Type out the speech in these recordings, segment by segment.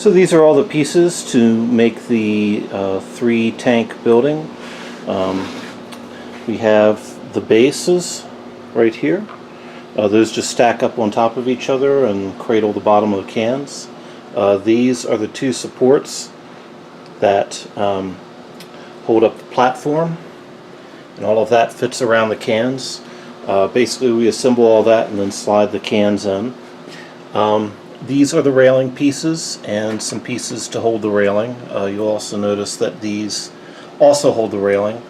So these are all the pieces to make the 3-tank building. We have the bases right here. Those just stack up on top of each other and cradle the bottom of the cans. These are the 2 supports that hold up the platform, and all of that fits around the cans. Basically we assemble all that and then slide the cans in. These are the railing pieces and some pieces to hold the railing. You'll also notice that these also hold the railing.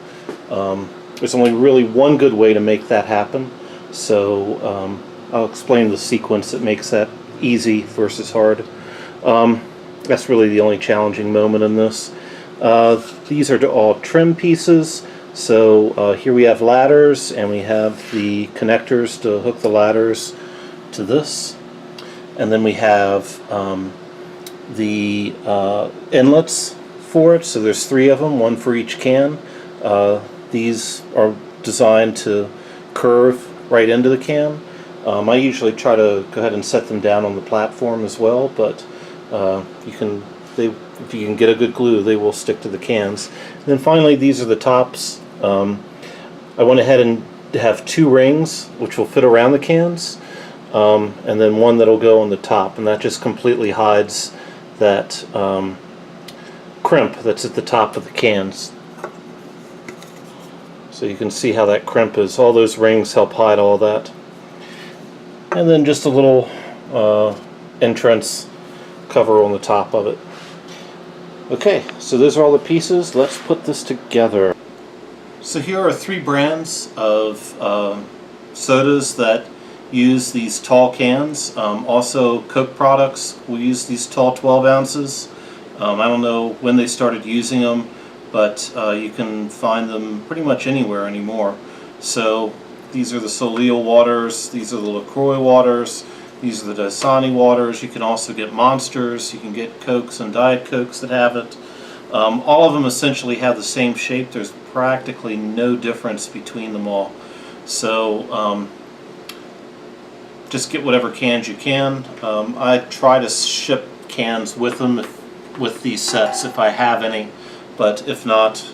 There's only really one good way to make that happen, so I'll explain the sequence that makes that easy versus hard. That's really the only challenging moment in this. These are all trim pieces, so here we have ladders, and we have the connectors to hook the ladders to this. And then we have the inlets for it, so there's 3 of them, 1 for each can. These are designed to curve right into the can. I usually try to go ahead and set them down on the platform as well, but if you can get a good glue, they will stick to the cans. And then finally, these are the tops. I went ahead and have 2 rings which will fit around the cans. And then 1 that'll go on the top, and that just completely hides that crimp that's at the top of the cans. So you can see how that crimp is. All those rings help hide all that. And then just a little entrance cover on the top of it. Okay, so those are all the pieces. Let's put this together. So here are 3 brands of sodas that use these tall cans. Also, Coke products will use these tall 12 ounces. I don't know when they started using them, but you can find them pretty much anywhere anymore. So these are the Soleil waters, these are the LaCroix waters, these are the Dasani waters. You can also get Monsters, you can get Cokes and Diet Cokes that have it. All of them essentially have the same shape. There's practically no difference between them all. So just get whatever cans you can. I try to ship cans with them with these sets if I have any, but if not,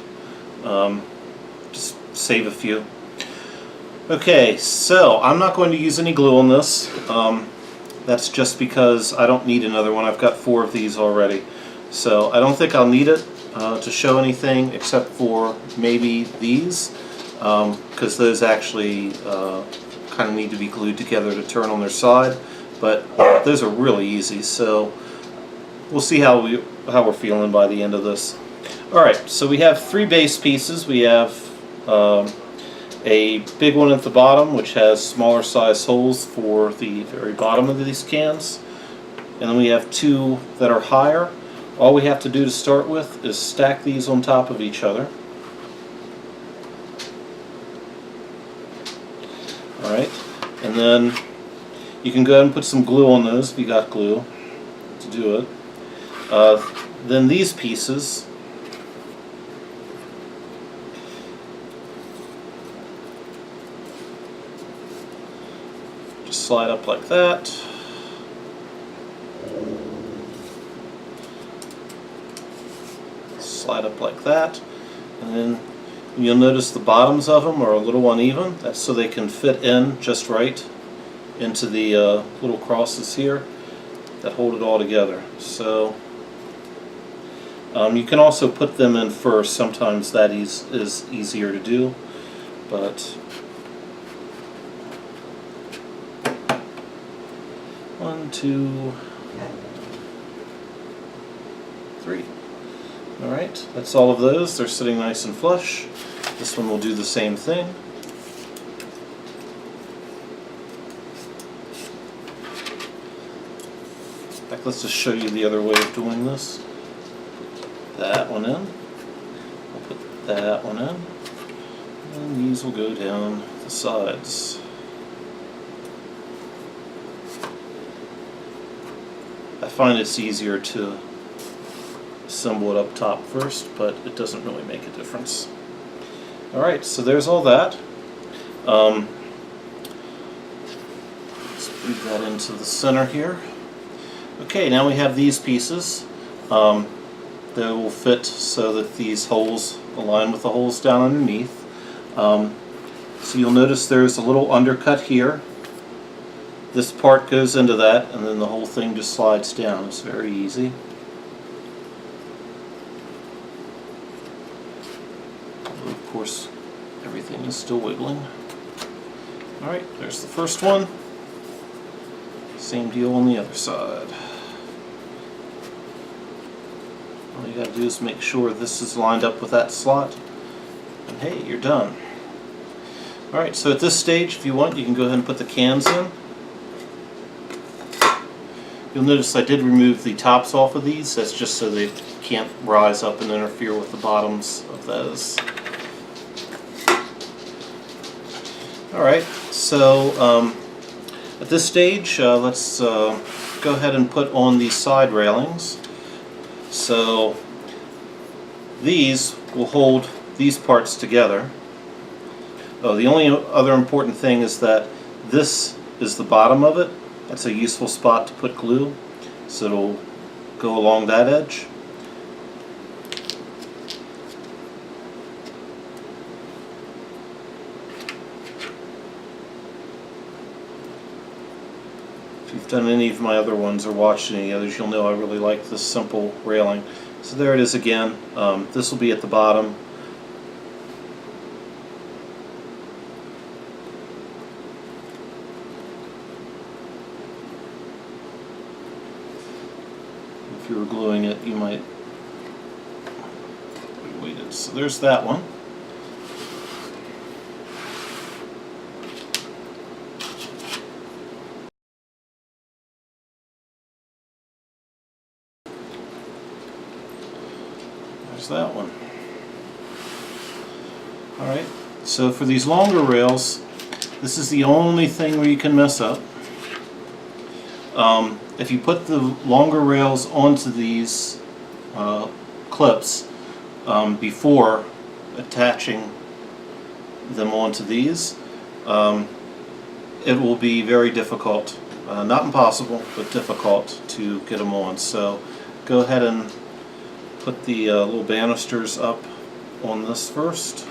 just save a few. Okay, so I'm not going to use any glue on this. That's just because I don't need another one. I've got 4 of these already. So I don't think I'll need it to show anything except for maybe these, because those actually kind of need to be glued together to turn on their side, but those are really easy, so we'll see how we're feeling by the end of this. Alright, so we have 3 base pieces. We have a big one at the bottom which has smaller size holes for the very bottom of these cans, and then we have 2 that are higher. All we have to do to start with is stack these on top of each other. Alright, and then you can go ahead and put some glue on those if you got glue to do it. Then these pieces, just slide up like that. Slide up like that, and then you'll notice the bottoms of them are a little uneven. That's so they can fit in just right into the little crosses here that hold it all together. So you can also put them in first. Sometimes that is easier to do, but 1, 2, 3. Alright, that's all of those. They're sitting nice and flush. This one will do the same thing. In fact, let's just show you the other way of doing this. Put that one in. We'll put that one in. And these will go down the sides. I find it's easier to assemble it up top first, but it doesn't really make a difference. Alright, so there's all that. Let's move that into the center here. Okay, now we have these pieces. that will fit so that these holes align with the holes down underneath. So you'll notice there's a little undercut here. This part goes into that, and then the whole thing just slides down. It's very easy. Of course, everything is still wiggling. Alright, there's the first one. Same deal on the other side. All you gotta do is make sure this is lined up with that slot, and hey, you're done. Alright, so at this stage, if you want, you can go ahead and put the cans in. You'll notice I did remove the tops off of these. That's just so they can't rise up and interfere with the bottoms of those. Alright, so at this stage, let's go ahead and put on these side railings. So these will hold these parts together. Oh, the only other important thing is that this is the bottom of it. That's a useful spot to put glue, so it'll go along that edge. If you've done any of my other ones or watched any others, you'll know I really like this simple railing. So there it is again. This will be at the bottom. If you were gluing it, you might wait it. So there's that one. There's that one. Alright, so for these longer rails, this is the only thing where you can mess up. If you put the longer rails onto these clips before attaching them onto these, it will be very difficult, not impossible, but difficult to get them on. So go ahead and put the little banisters up on this first.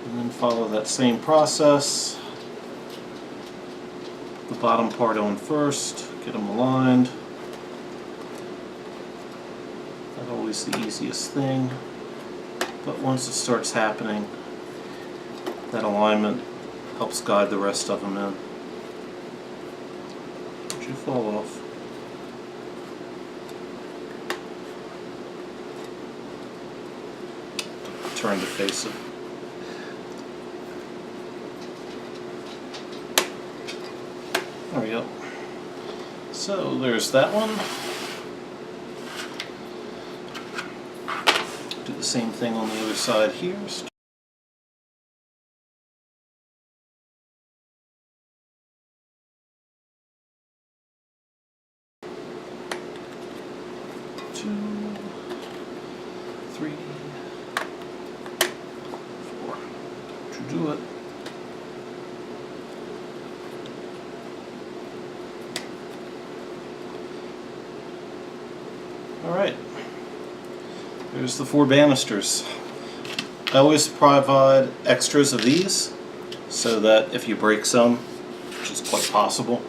And then follow that same process. The bottom part on first, get them aligned. That's always the easiest thing. But once it starts happening, that alignment helps guide the rest of them in. Don't you fall off. Turn to face it. There we go. So there's that one. Do the same thing on the other side here. Two, three, four. Don't you do it. Alright, there's the 4 banisters. I always provide extras of these so that if you break some, which is quite possible,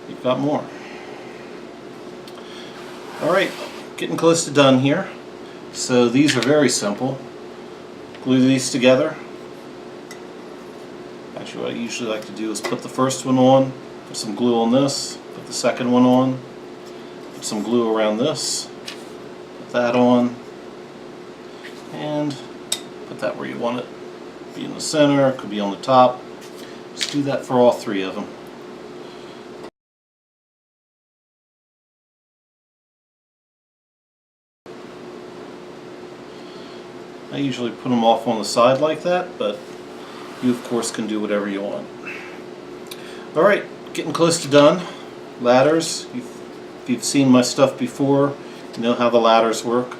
you've got more. Alright, getting close to done here. So these are very simple. Glue these together. Actually, what I usually like to do is put the first one on, put some glue on this, put the second one on, put some glue around this, put that on, and put that where you want it. Be in the center, could be on the top. Just do that for all 3 of them. I usually put them off on the side like that, but you of course can do whatever you want. Alright, getting close to done. Ladders. If you've seen my stuff before, you know how the ladders work.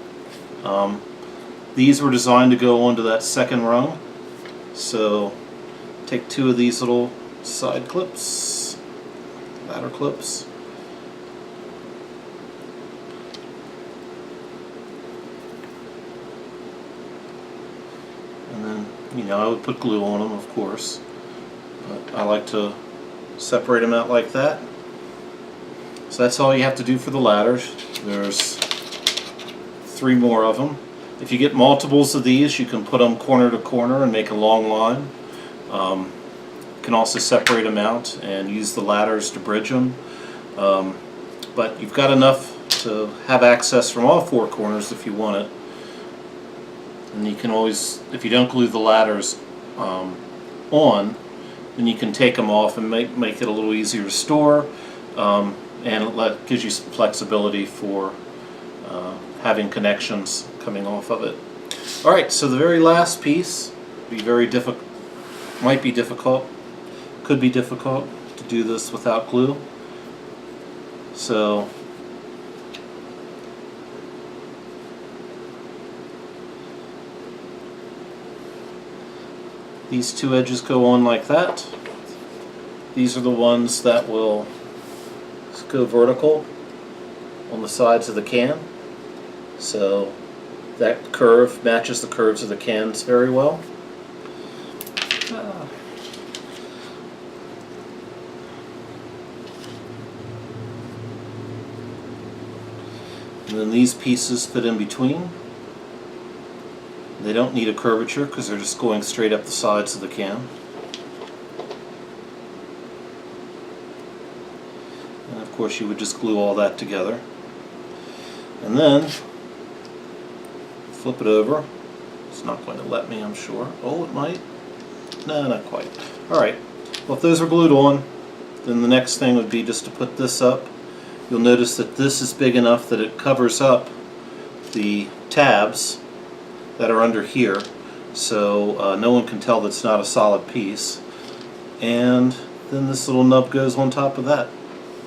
These were designed to go onto that second rung. So take 2 of these little side clips, ladder clips. And then, you know, I would put glue on them, of course, but I like to separate them out like that. So that's all you have to do for the ladders. There's 3 more of them. If you get multiples of these, you can put them corner to corner and make a long line. You can also separate them out and use the ladders to bridge them. But you've got enough to have access from all 4 corners if you want it. And you can always, if you don't glue the ladders on, then you can take them off and make it a little easier to store. And it gives you some flexibility for having connections coming off of it. Alright, so the very last piece might be difficult, could be difficult to do this without glue. So these 2 edges go on like that. These are the ones that will go vertical on the sides of the can. So that curve matches the curves of the cans very well. And then these pieces fit in between. They don't need a curvature because they're just going straight up the sides of the can. And of course you would just glue all that together. And then flip it over. It's not going to let me, I'm sure. Oh, it might. No, not quite. Alright, well, if those are glued on, then the next thing would be just to put this up. You'll notice that this is big enough that it covers up the tabs that are under here, so no one can tell that it's not a solid piece. And then this little nub goes on top of that.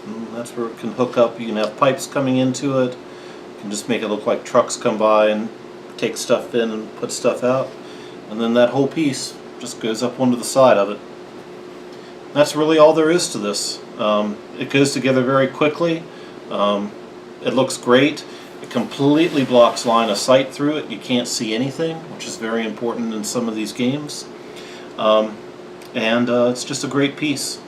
And that's where it can hook up. You can have pipes coming into it. You can just make it look like trucks come by and take stuff in and put stuff out. And then that whole piece just goes up onto the side of it. That's really all there is to this. It goes together very quickly. It looks great. It completely blocks line of sight through it. You can't see anything, which is very important in some of these games. It's just a great piece.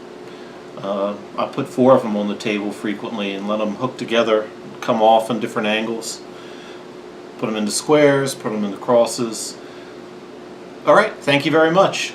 I put 4 of them on the table frequently and let them hook together, come off in different angles. Put them into squares, put them into crosses. Alright, thank you very much.